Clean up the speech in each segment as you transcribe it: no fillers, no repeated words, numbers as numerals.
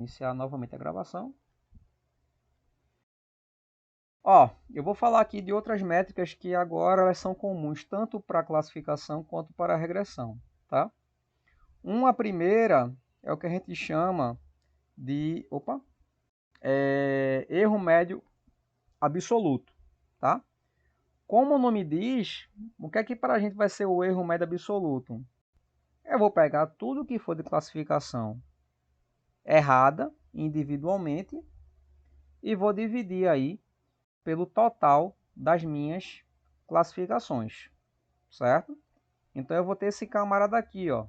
Iniciar novamente a gravação. Ó, eu vou falar aqui de outras métricas que agora elas são comuns tanto para classificação quanto para regressão, tá? Uma primeira é o que a gente chama de, erro médio absoluto, tá? Como o nome diz, o que é que para a gente vai ser o erro médio absoluto? Eu vou pegar tudo que for de classificação errada individualmente e vou dividir aí pelo total das minhas classificações, certo? Então eu vou ter esse camarada aqui, ó.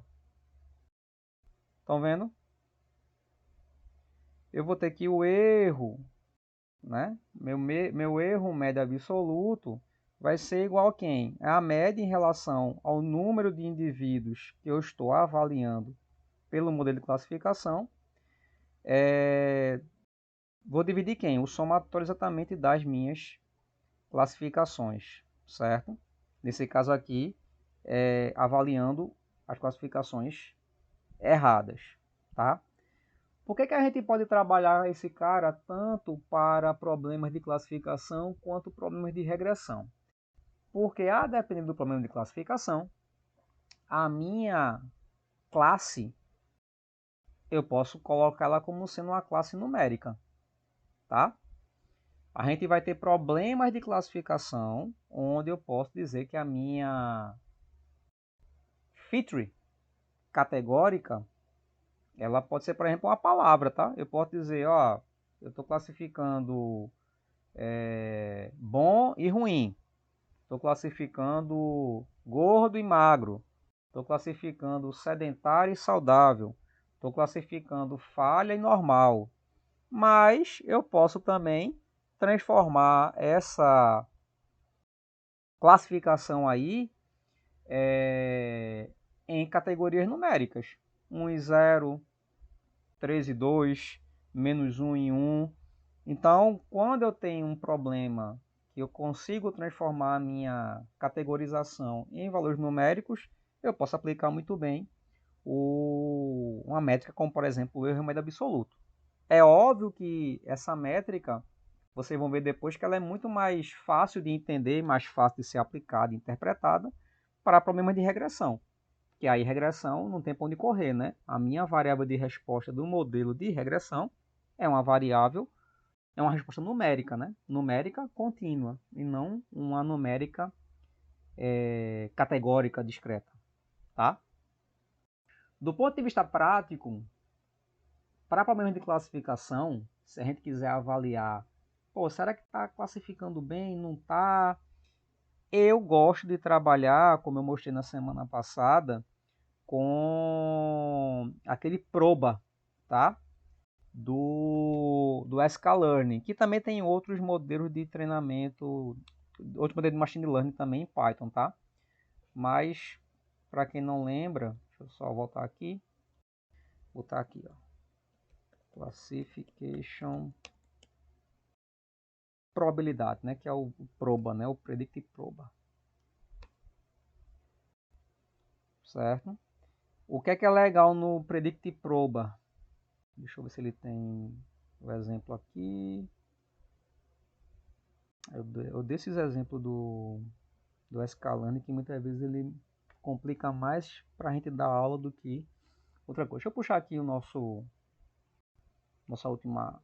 Estão vendo? Eu vou ter aqui o erro, né? Meu erro médio absoluto vai ser igual a quem? É a média em relação ao número de indivíduos que eu estou avaliando pelo modelo de classificação. Vou dividir quem? O somatório exatamente das minhas classificações, certo? Nesse caso aqui, avaliando as classificações erradas, tá? Por que a gente pode trabalhar esse cara tanto para problemas de classificação quanto problemas de regressão? Porque, a depender do problema de classificação, a minha classe, eu posso colocá-la como sendo uma classe numérica, tá? A gente vai ter problemas de classificação, onde eu posso dizer que a minha feature categórica, ela pode ser, por exemplo, uma palavra, tá? Eu posso dizer, ó, eu estou classificando bom e ruim. Estou classificando gordo e magro. Estou classificando sedentário e saudável. Estou classificando falha e normal. Mas eu posso também transformar essa classificação aí em categorias numéricas. 1 e 0, 3 e 2, menos 1 e 1. Então, quando eu tenho um problema que eu consigo transformar a minha categorização em valores numéricos, eu posso aplicar muito bem uma métrica como, por exemplo, o erro médio absoluto. É óbvio que essa métrica, vocês vão ver depois que ela é muito mais fácil de entender, mais fácil de ser aplicada e interpretada para problemas de regressão. Que aí regressão não tem para onde correr, né? A minha variável de resposta do modelo de regressão é uma variável, é uma resposta numérica, né? Numérica contínua e não uma numérica categórica discreta, tá? Do ponto de vista prático, para problemas de classificação, se a gente quiser avaliar, pô, será que está classificando bem? Não está? Eu gosto de trabalhar, como eu mostrei na semana passada, com aquele proba, tá? Do sklearning, que também tem outros modelos de treinamento, outros modelos de machine learning também em Python, tá? Mas, para quem não lembra, deixa eu só voltar aqui, botar aqui, ó, classification probabilidade, né? Que é o proba, né? O predict proba, certo? O que é legal no predict proba? Deixa eu ver se ele tem o exemplo aqui. Eu dei esses exemplos do Scalani, que muitas vezes ele complica mais para a gente dar aula do que outra coisa. Deixa eu puxar aqui o nossa última.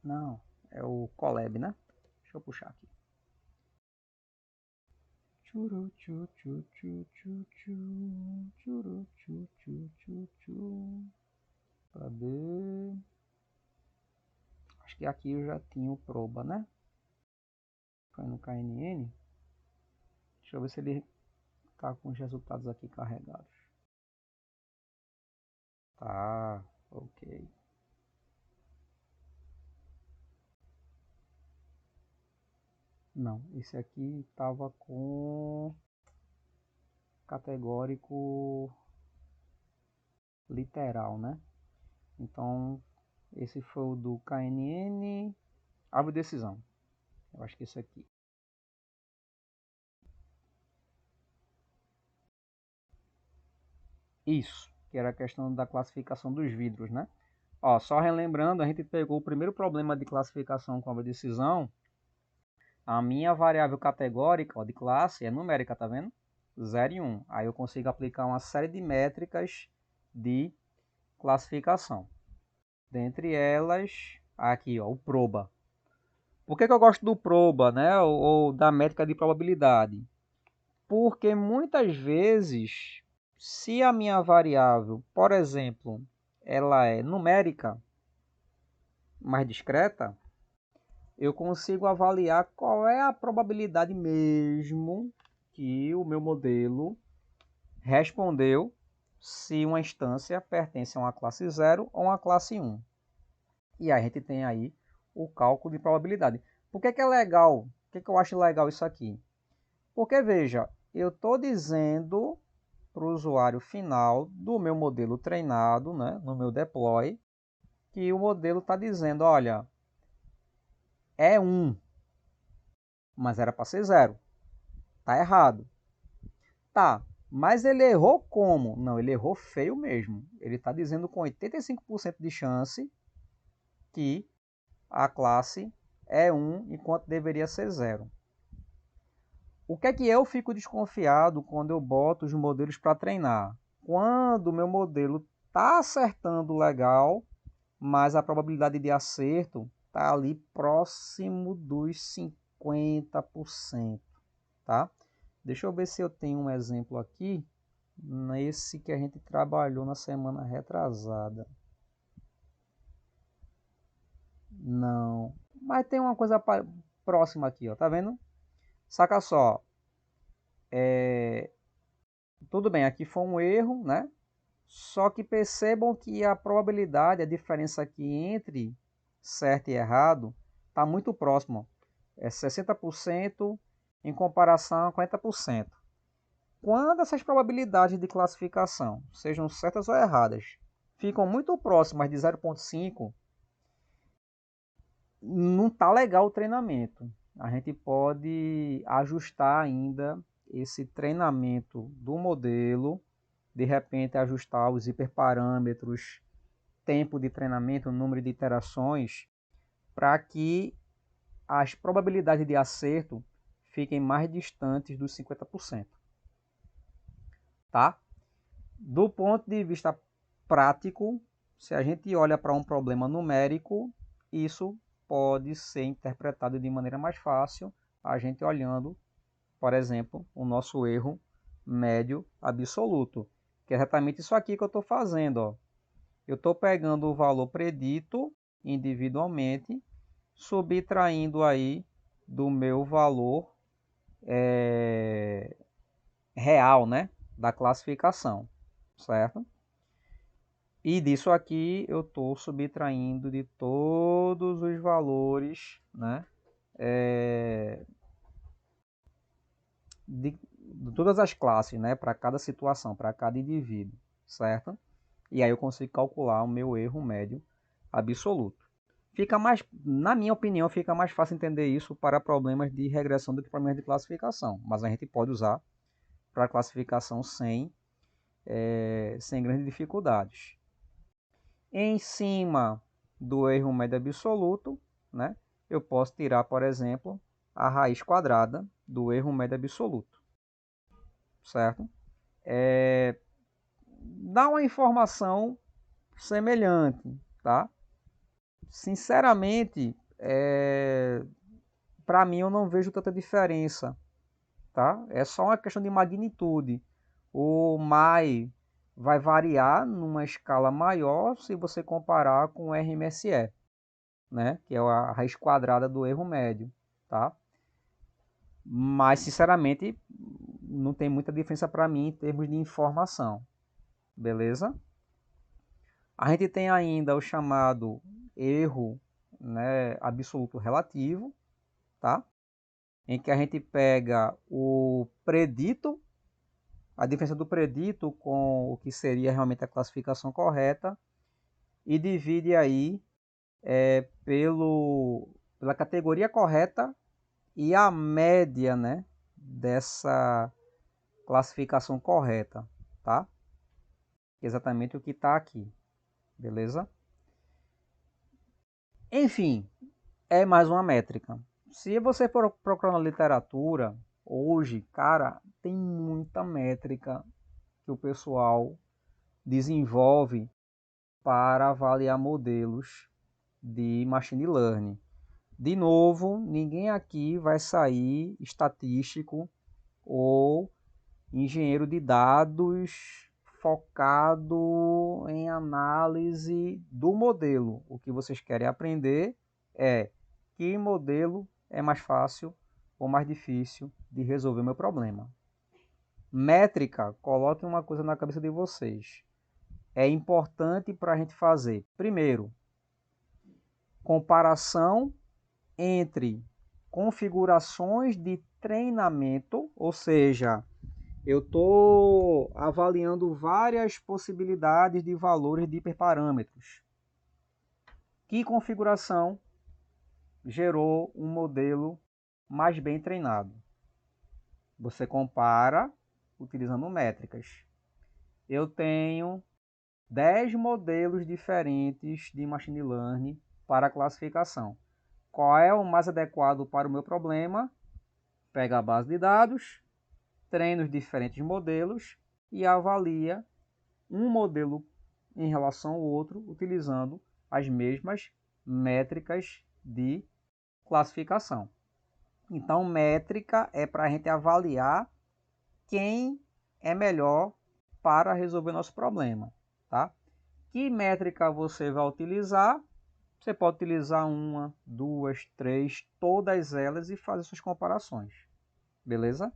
Não, é o Colab, né? Deixa eu puxar aqui. Cadê? Acho que aqui eu já tinha o proba, né? Foi no KNN. Deixa eu ver se ele tá com os resultados aqui carregados. Tá, ok. Não, esse aqui tava com categórico literal, né? Então, esse foi o do KNN, árvore de decisão. Eu acho que esse aqui. Isso. que era a questão da classificação dos vidros, né? Ó, só relembrando, a gente pegou o primeiro problema de classificação com a decisão. A minha variável categórica, ó, de classe é numérica, tá vendo? 0 e 1. Aí eu consigo aplicar uma série de métricas de classificação. Dentre elas, aqui, ó, o proba. Por que eu gosto do proba, né? Ou da métrica de probabilidade? Porque muitas vezes, se a minha variável, por exemplo, ela é numérica, mais discreta, eu consigo avaliar qual é a probabilidade mesmo que o meu modelo respondeu se uma instância pertence a uma classe 0 ou uma classe 1. E a gente tem aí o cálculo de probabilidade. Por que é legal? Por que eu acho legal isso aqui? Porque, veja, eu estou dizendo para o usuário final do meu modelo treinado, né, no meu deploy, que o modelo está dizendo, olha, é 1, mas era para ser 0. Tá errado. Tá, mas ele errou como? Não, ele errou feio mesmo. Ele está dizendo com 85% de chance que a classe é 1, enquanto deveria ser 0. O que é que eu fico desconfiado quando eu boto os modelos para treinar? Quando o meu modelo está acertando legal, mas a probabilidade de acerto está ali próximo dos 50%, tá? Deixa eu ver se eu tenho um exemplo aqui, nesse que a gente trabalhou na semana retrasada. Não, mas tem uma coisa próxima aqui, ó, tá vendo? Saca só, tudo bem, aqui foi um erro, né? Só que percebam que a probabilidade, a diferença aqui entre certo e errado, está muito próximo. É 60% em comparação a 40%. Quando essas probabilidades de classificação, sejam certas ou erradas, ficam muito próximas de 0,5, não está legal o treinamento. A gente pode ajustar ainda esse treinamento do modelo, de repente ajustar os hiperparâmetros, tempo de treinamento, número de iterações, para que as probabilidades de acerto fiquem mais distantes dos 50%. Tá? Do ponto de vista prático, se a gente olha para um problema numérico, isso pode ser interpretado de maneira mais fácil, a gente olhando, por exemplo, o nosso erro médio absoluto, que é exatamente isso aqui que eu estou fazendo. Ó. Eu estou pegando o valor predito individualmente, subtraindo aí do meu valor real, né, da classificação, certo? E disso aqui eu estou subtraindo de todos os valores, né, de todas as classes, né, para cada situação, para cada indivíduo, certo? E aí eu consigo calcular o meu erro médio absoluto. Fica mais, na minha opinião, fica mais fácil entender isso para problemas de regressão do que problemas de classificação, mas a gente pode usar para classificação sem grandes dificuldades. Em cima do erro médio absoluto, né, eu posso tirar, por exemplo, a raiz quadrada do erro médio absoluto, certo? Dá uma informação semelhante, tá? Sinceramente, para mim eu não vejo tanta diferença, tá? É só uma questão de magnitude. O MAI vai variar numa escala maior se você comparar com o RMSE, né? Que é a raiz quadrada do erro médio, tá? Mas, sinceramente, não tem muita diferença para mim em termos de informação, beleza? A gente tem ainda o chamado erro, né, absoluto relativo, tá? Em que a gente pega o predito, a diferença do predito com o que seria realmente a classificação correta e divide aí pela categoria correta e a média, né, dessa classificação correta, tá? que é exatamente o que está aqui, beleza? Enfim, é mais uma métrica. Se você for procurar na literatura, hoje, cara, tem muita métrica que o pessoal desenvolve para avaliar modelos de machine learning. De novo, ninguém aqui vai sair estatístico ou engenheiro de dados focado em análise do modelo. O que vocês querem aprender é que modelo é mais fácil ou mais difícil de resolver o meu problema. Métrica, coloquem uma coisa na cabeça de vocês. É importante para a gente fazer, primeiro, comparação entre configurações de treinamento, ou seja, eu estou avaliando várias possibilidades de valores de hiperparâmetros. Que configuração gerou um modelo mais bem treinado? Você compara utilizando métricas. Eu tenho 10 modelos diferentes de machine learning para classificação. Qual é o mais adequado para o meu problema? Pega a base de dados, treina os diferentes modelos e avalia um modelo em relação ao outro utilizando as mesmas métricas de classificação. Então, métrica é para a gente avaliar quem é melhor para resolver nosso problema, tá? Que métrica você vai utilizar? Você pode utilizar uma, duas, três, todas elas e fazer suas comparações, beleza?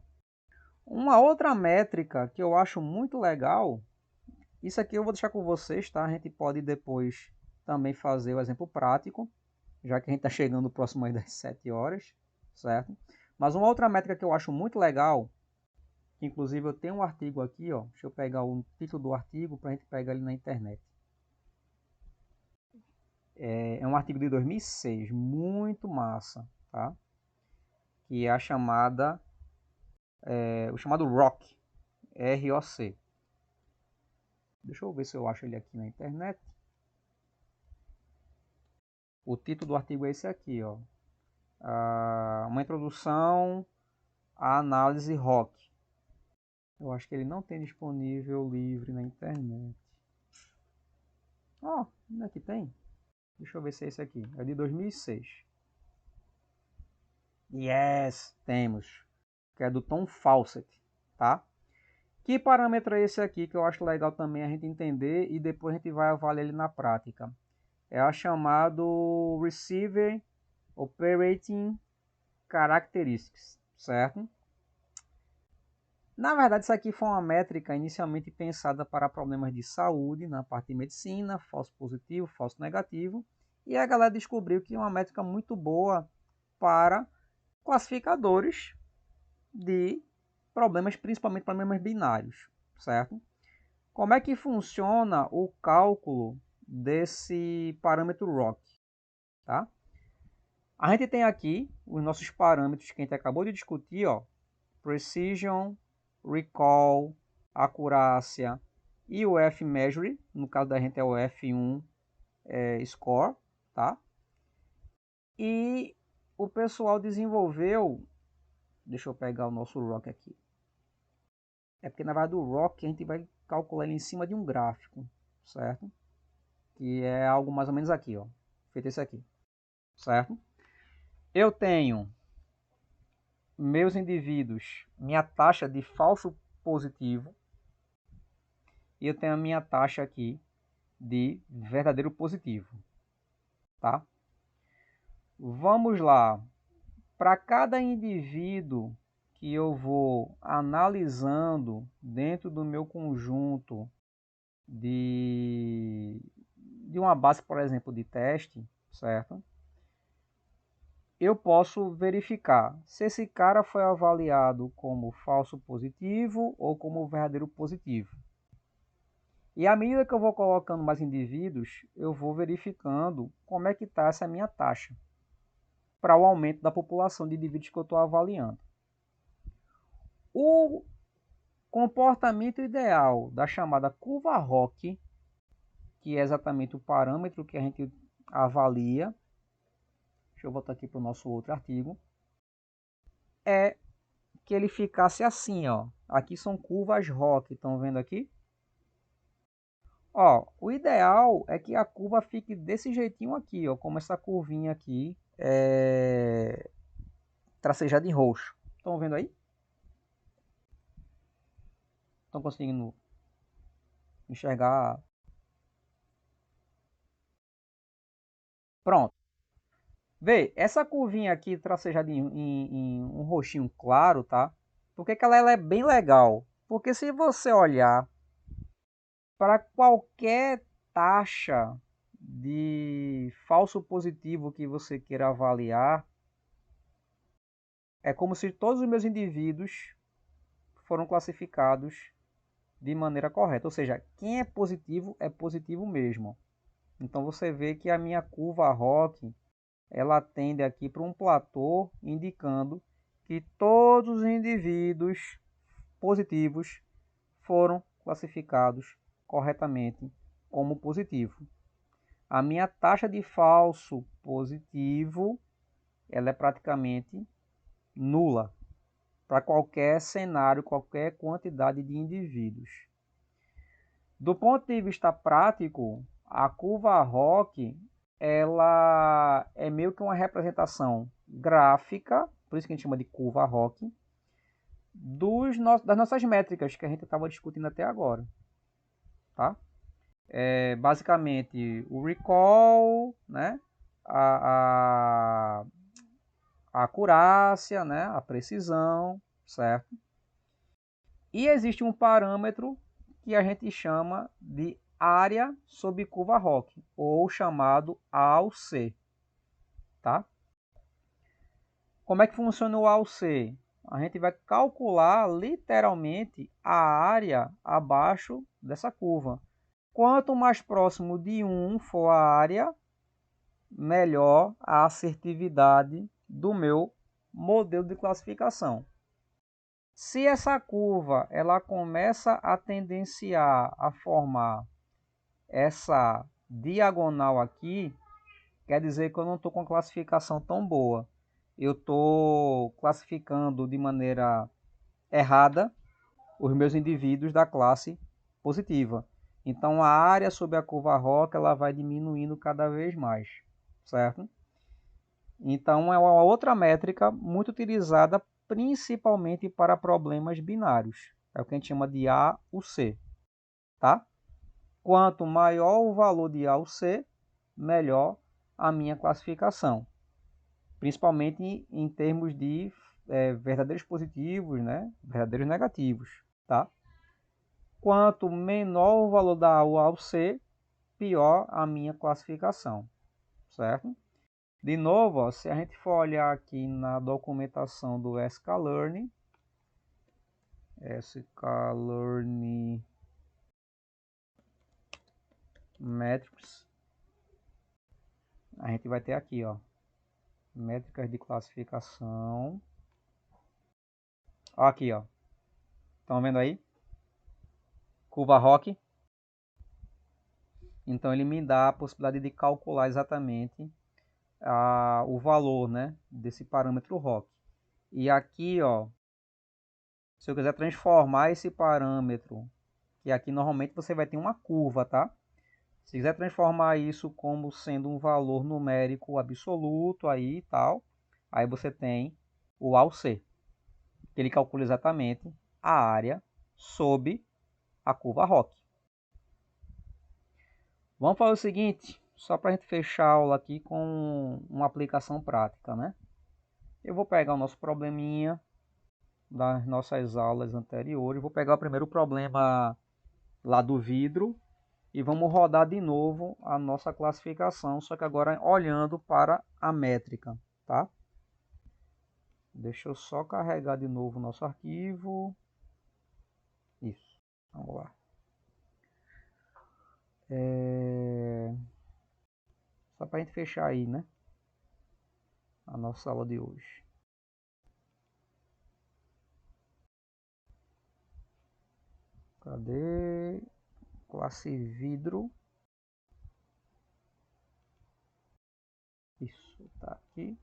Uma outra métrica que eu acho muito legal, isso aqui eu vou deixar com vocês, tá? A gente pode depois também fazer o exemplo prático, já que a gente está chegando próximo das 7 horas, certo? Mas uma outra métrica que eu acho muito legal, que inclusive eu tenho um artigo aqui, ó, deixa eu pegar o título do artigo para a gente pegar ele na internet. É um artigo de 2006, muito massa, tá? Que é a chamada, o chamado ROC, R-O-C. Deixa eu ver se eu acho ele aqui na internet. O título do artigo é esse aqui, ó. Uma introdução à análise ROC. Eu acho que ele não tem disponível livre na internet. Ó, onde é que tem? Deixa eu ver se é esse aqui. É de 2006. Yes, temos. Que é do Tom Fawcett, tá? Que parâmetro é esse aqui que eu acho legal também a gente entender e depois a gente vai avaliar ele na prática? É a chamado Receiver Operating Characteristics, certo? Na verdade, isso aqui foi uma métrica inicialmente pensada para problemas de saúde, na parte de medicina, falso positivo, falso negativo, e a galera descobriu que é uma métrica muito boa para classificadores de problemas, principalmente problemas binários, certo? Como é que funciona o cálculo desse parâmetro ROC, tá? A gente tem aqui os nossos parâmetros que a gente acabou de discutir, ó, Precision, Recall, Acurácia e o F-Measure, no caso da gente é o F1 Score, tá? E o pessoal desenvolveu, deixa eu pegar o nosso ROC aqui, é porque na verdade o ROC a gente vai calcular ele em cima de um gráfico, certo? Que é algo mais ou menos aqui, ó, feito esse aqui, certo? Eu tenho meus indivíduos, minha taxa de falso positivo, e eu tenho a minha taxa aqui de verdadeiro positivo, tá? Vamos lá. Para cada indivíduo que eu vou analisando dentro do meu conjunto de uma base, por exemplo, de teste, certo? Eu posso verificar se esse cara foi avaliado como falso positivo ou como verdadeiro positivo. E à medida que eu vou colocando mais indivíduos, eu vou verificando como é que está essa minha taxa para o aumento da população de indivíduos que eu estou avaliando. comportamento ideal da chamada curva ROC, que é exatamente o parâmetro que a gente avalia. Deixa eu voltar aqui para o nosso outro artigo. É que ele ficasse assim, ó. Aqui são curvas ROC, estão vendo aqui? Ó, o ideal é que a curva fique desse jeitinho aqui, ó, como essa curvinha aqui, tracejada em roxo. Estão vendo aí? Estão conseguindo enxergar? Pronto. Vê, essa curvinha aqui tracejada em um roxinho claro, tá? Por que que ela é bem legal? Porque se você olhar para qualquer taxa de falso positivo que você queira avaliar, é como se todos os meus indivíduos foram classificados de maneira correta. Ou seja, quem é positivo mesmo. Então você vê que a minha curva ROC, ela tende aqui para um platô, indicando que todos os indivíduos positivos foram classificados corretamente como positivo. A minha taxa de falso positivo, ela é praticamente nula para qualquer cenário, qualquer quantidade de indivíduos. Do ponto de vista prático, a curva ROC, ela é meio que uma representação gráfica, por isso que a gente chama de curva ROC, das nossas métricas que a gente estava discutindo até agora. Tá? Basicamente o recall, né? a acurácia, né? A precisão, certo? E existe um parâmetro que a gente chama de área sob curva ROC, ou chamado AUC, tá? Como é que funciona o AUC? A gente vai calcular literalmente a área abaixo dessa curva. Quanto mais próximo de 1 for a área, melhor a assertividade do meu modelo de classificação. Se essa curva ela começa a tendenciar a formar essa diagonal aqui, quer dizer que eu não estou com a classificação tão boa. Eu estou classificando de maneira errada os meus indivíduos da classe positiva. Então a área sobre a curva ROC ela vai diminuindo cada vez mais, certo? Então é uma outra métrica muito utilizada principalmente para problemas binários. É o que a gente chama de A ou C, tá? Quanto maior o valor de A ou C, melhor a minha classificação. Principalmente em termos de verdadeiros positivos, né? Verdadeiros negativos, tá? Quanto menor o valor da A ou A ou C, pior a minha classificação, certo? De novo, ó, se a gente for olhar aqui na documentação do sklearn Metrics, a gente vai ter aqui, ó, métricas de classificação. Ó, aqui, ó, estão vendo aí? Curva ROC. Então ele me dá a possibilidade de calcular exatamente o valor, né, desse parâmetro ROC. E aqui, ó, se eu quiser transformar esse parâmetro, que aqui normalmente você vai ter uma curva, tá? Se quiser transformar isso como sendo um valor numérico absoluto aí e tal, aí você tem o AUC, que ele calcula exatamente a área sob a curva ROC. Vamos fazer o seguinte, só para a gente fechar a aula aqui com uma aplicação prática, né? Eu vou pegar o nosso probleminha das nossas aulas anteriores, vou pegar o primeiro problema lá do vidro e vamos rodar de novo a nossa classificação, só que agora olhando para a métrica, tá? Deixa eu só carregar de novo o nosso arquivo. Isso, vamos lá. Só para a gente fechar aí, né? A nossa aula de hoje. Cadê? Classe vidro. Isso, tá aqui.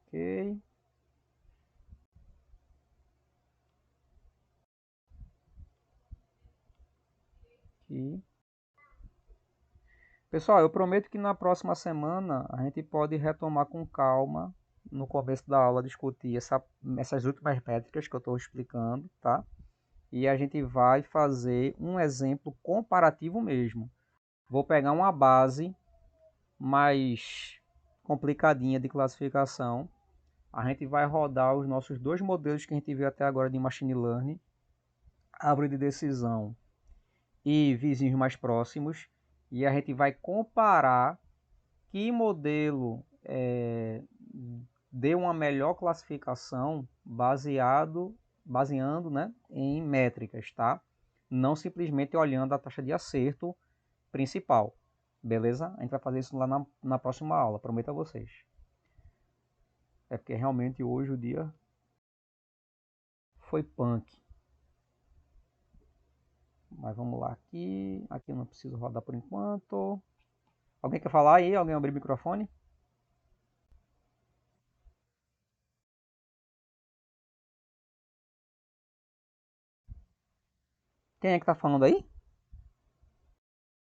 Ok. Aqui. Pessoal, eu prometo que na próxima semana a gente pode retomar com calma, no começo da aula, discutir essas últimas métricas que eu estou explicando, tá? E a gente vai fazer um exemplo comparativo mesmo. Vou pegar uma base mais complicadinha de classificação. A gente vai rodar os nossos dois modelos que a gente viu até agora de Machine Learning, árvore de decisão e vizinhos mais próximos, e a gente vai comparar que modelo deu uma melhor classificação baseando, né, em métricas, tá? Não simplesmente olhando a taxa de acerto principal, beleza? A gente vai fazer isso lá na próxima aula, prometo a vocês. É porque realmente hoje o dia foi punk. Mas vamos lá aqui. Aqui eu não preciso rodar por enquanto. Alguém quer falar aí? Alguém abrir o microfone? Quem é que tá falando aí?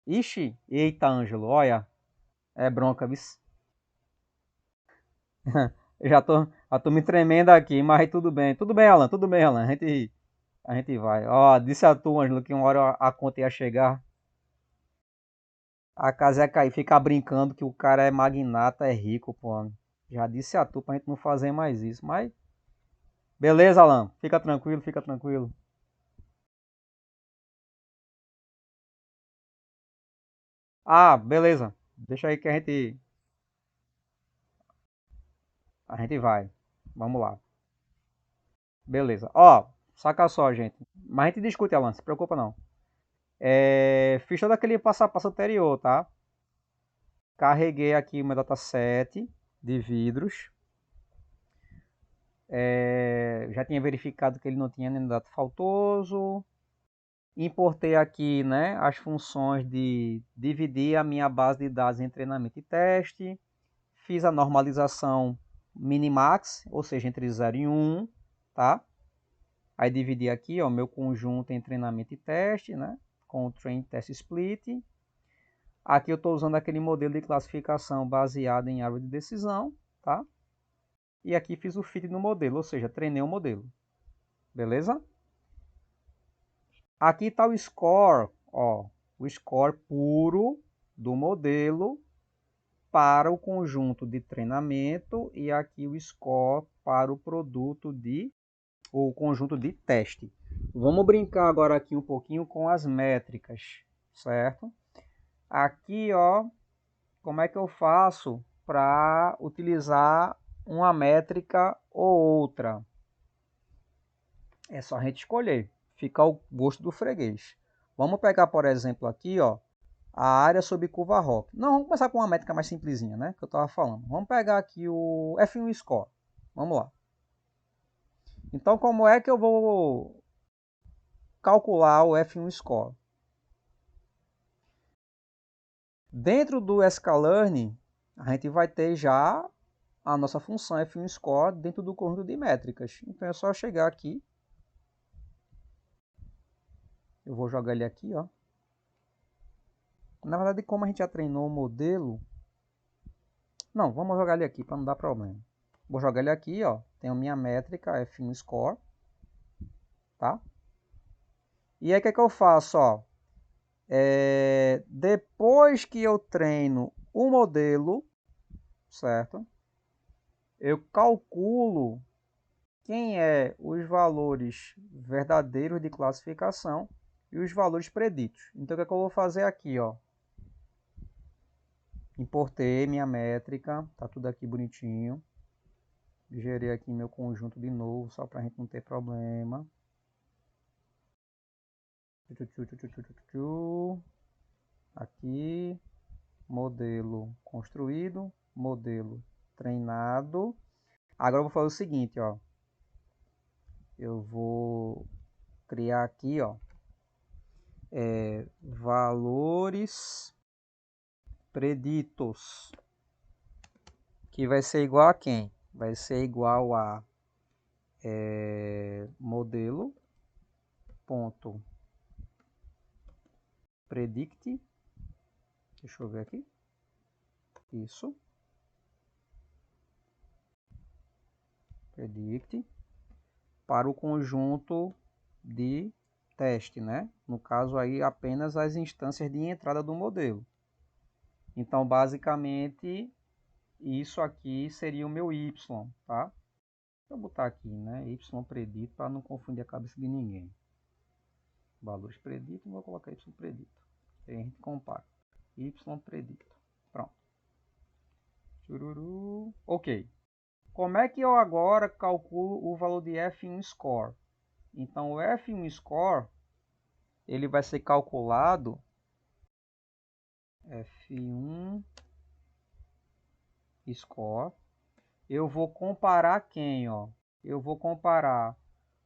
Ixi, eita, Ângelo, olha, é bronca, viu? Já tô me tremendo aqui, mas tudo bem. Tudo bem, Alan, a gente vai. Ó, disse a tu, Ângelo, que uma hora a conta ia chegar, a casa ia cair, ficar brincando que o cara é magnata, é rico, pô. Já disse a tu pra gente não fazer mais isso, mas beleza, Alan, fica tranquilo, fica tranquilo. Ah, beleza, deixa aí que a gente vai. Vamos lá. Beleza. Ó, saca só, gente. Mas a gente discute, Alan, se preocupa não. Fiz todo aquele passo a passo anterior, tá? Carreguei aqui o meu dataset de vidros. Já tinha verificado que ele não tinha nenhum dado faltoso. Importei aqui, né, as funções de dividir a minha base de dados em treinamento e teste. Fiz a normalização minimax, ou seja, entre 0 e 1, tá? Aí dividi aqui, ó, meu conjunto em treinamento e teste, né? Com o train test split. Aqui eu estou usando aquele modelo de classificação baseado em árvore de decisão, tá? E aqui fiz o fit no modelo, ou seja, treinei o modelo. Beleza? Aqui está o score, ó, o score puro do modelo para o conjunto de treinamento e aqui o score para o produto de o conjunto de teste. Vamos brincar agora aqui um pouquinho com as métricas, certo? Aqui, ó, como é que eu faço para utilizar uma métrica ou outra? É só a gente escolher, fica ao gosto do freguês. Vamos pegar, por exemplo, aqui, ó, a área sob curva ROC. Não, vamos começar com uma métrica mais simplesinha, né, que eu estava falando. Vamos pegar aqui o F1 Score. Vamos lá. Então, como é que eu vou calcular o F1 Score? Dentro do sklearn, a gente vai ter já a nossa função F1 Score dentro do conjunto de métricas. Então é só chegar aqui. Eu vou jogar ele aqui, ó. Na verdade, como a gente já treinou o modelo... Não, vamos jogar ele aqui para não dar problema. Vou jogar ele aqui, ó. Tenho minha métrica F1 Score, tá? E aí o que é que eu faço, ó? Depois que eu treino o modelo, certo? Eu calculo quem é os valores verdadeiros de classificação e os valores preditos. Então, o que é que eu vou fazer aqui, ó? Importei minha métrica, tá tudo aqui bonitinho. Gerei aqui meu conjunto de novo, só para a gente não ter problema. Aqui, modelo construído, modelo treinado. Agora eu vou fazer o seguinte, ó. Eu vou criar aqui, ó, valores preditos, que vai ser igual a quem? Vai ser igual a modelo ponto predict. Deixa eu ver aqui. Isso. Predict para o conjunto de teste, né? No caso aí apenas as instâncias de entrada do modelo. Então basicamente isso aqui seria o meu y, tá? Vou botar aqui, né? Y predito para não confundir a cabeça de ninguém. Valores predito, vou colocar y predito. Aí a gente compara. Y predito. Pronto. Chururu. Ok. Como é que eu agora calculo o valor de F1 score? Então o F1 score ele vai ser calculado F1 score. Eu vou comparar quem, ó? Eu vou comparar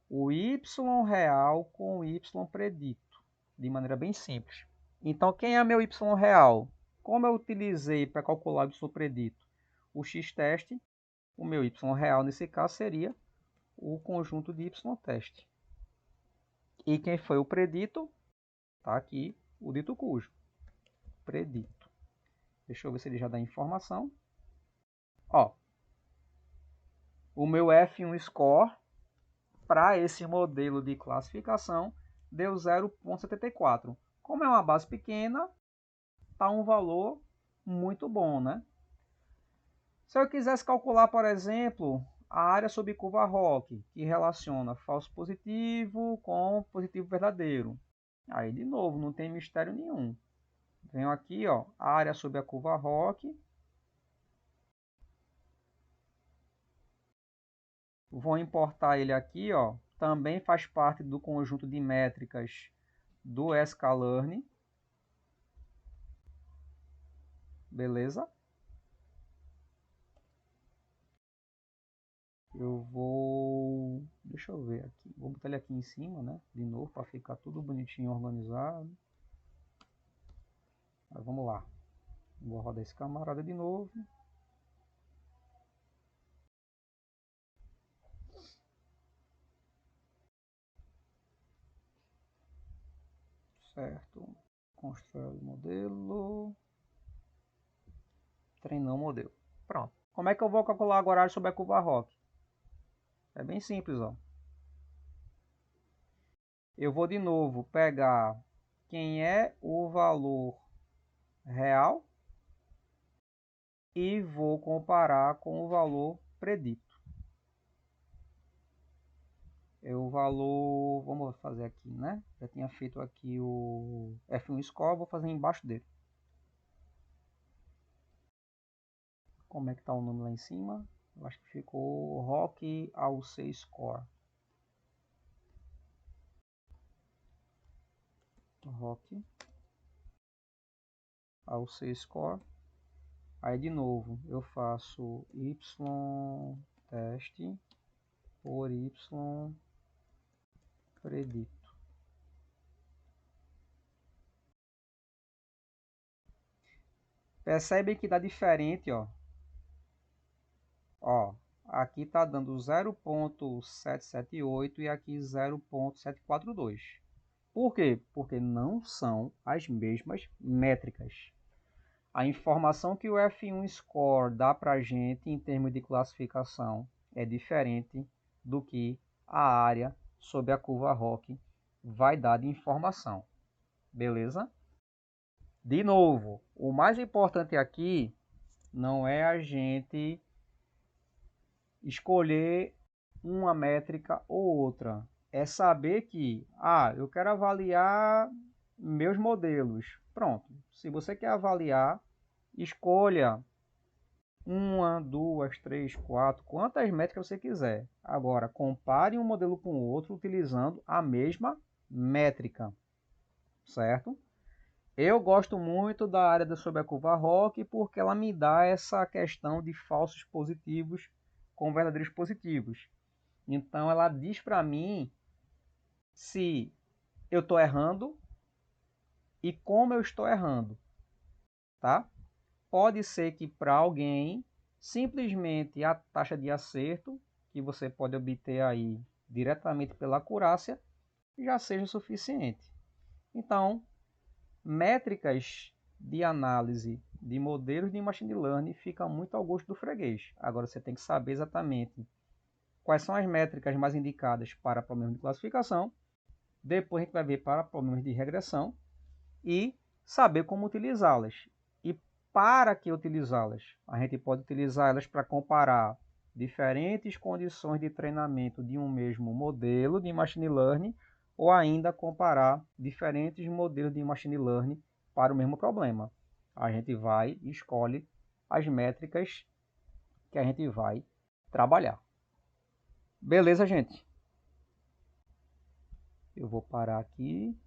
o y real com o y predito, de maneira bem simples. Então quem é meu y real? Como eu utilizei para calcular o y predito o x-teste, o meu y real nesse caso seria o conjunto de y-teste. E quem foi o predito? Está aqui o dito cujo. Predito. Deixa eu ver se ele já dá informação. Ó, o meu F1 score para esse modelo de classificação deu 0,74. Como é uma base pequena, está um valor muito bom, né? Se eu quisesse calcular, por exemplo, a área sob curva ROC, que relaciona falso positivo com positivo verdadeiro. Aí, de novo, não tem mistério nenhum. Venho aqui, ó, a área sob a curva ROC. Vou importar ele aqui, ó. Também faz parte do conjunto de métricas do sklearn. Beleza? Eu vou... Deixa eu ver aqui. Vou botar ele aqui em cima, né? De novo, para ficar tudo bonitinho, organizado. Mas vamos lá. Vou rodar esse camarada de novo. Certo. Constrói o modelo. Treinar o modelo. Pronto. Como é que eu vou calcular agora a área sobre a curva ROC? É bem simples, ó. Eu vou de novo pegar quem é o valor real e vou comparar com o valor predito. O valor, vamos fazer aqui, né? Já tinha feito aqui o F1 score, vou fazer embaixo dele. Como é que tá o nome lá em cima? Eu acho que ficou ROC ao C score. ROC ao C score. Aí de novo eu faço y teste por y predito. Percebe que dá diferente, ó. Ó, aqui tá dando 0,778 e aqui 0,742. Por quê? Porque não são as mesmas métricas. A informação que o F1 Score dá para a gente em termos de classificação é diferente do que a área sob a curva ROC vai dar de informação. Beleza? De novo, o mais importante aqui não é a gente escolher uma métrica ou outra. É saber que, eu quero avaliar meus modelos. Pronto. Se você quer avaliar, escolha uma, duas, três, quatro, quantas métricas você quiser. Agora, compare um modelo com o outro utilizando a mesma métrica, certo? Eu gosto muito da área sobre a curva ROC porque ela me dá essa questão de falsos positivos com verdadeiros positivos. Então ela diz para mim se eu estou errando e como eu estou errando, tá? Pode ser que para alguém simplesmente a taxa de acerto que você pode obter aí diretamente pela acurácia já seja suficiente. Então, métricas de análise de modelos de machine learning fica muito ao gosto do freguês. Agora você tem que saber exatamente quais são as métricas mais indicadas para problemas de classificação. Depois a gente vai ver para problemas de regressão e saber como utilizá-las. E para que utilizá-las? A gente pode utilizá-las para comparar diferentes condições de treinamento de um mesmo modelo de machine learning ou ainda comparar diferentes modelos de machine learning para o mesmo problema. A gente vai e escolhe as métricas que a gente vai trabalhar. Beleza, gente? Eu vou parar aqui.